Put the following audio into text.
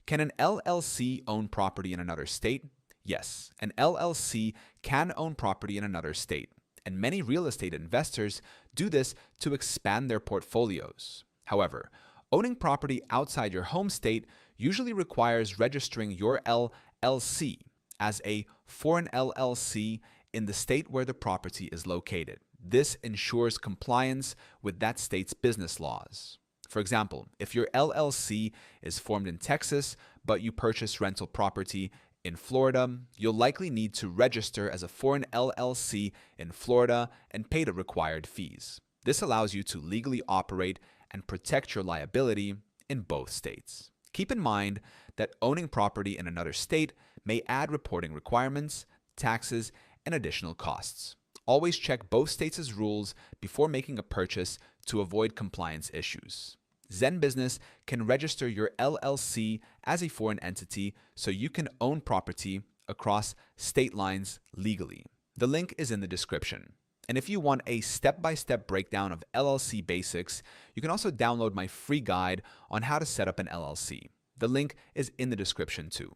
Can an LLC own property in another state? Yes, an LLC can own property in another state, and many real estate investors do this to expand their portfolios. However, owning property outside your home state usually requires registering your LLC as a foreign LLC in the state where the property is located. This ensures compliance with that state's business laws. For example, if your LLC is formed in Texas, but you purchase rental property in Florida, you'll likely need to register as a foreign LLC in Florida and pay the required fees. This allows you to legally operate and protect your liability in both states. Keep in mind that owning property in another state may add reporting requirements, taxes, and additional costs. Always check both states' rules before making a purchase to avoid compliance issues. Zen Business can register your LLC as a foreign entity so you can own property across state lines legally. The link is in the description. And if you want a step-by-step breakdown of LLC basics, you can also download my free guide on how to set up an LLC. The link is in the description too.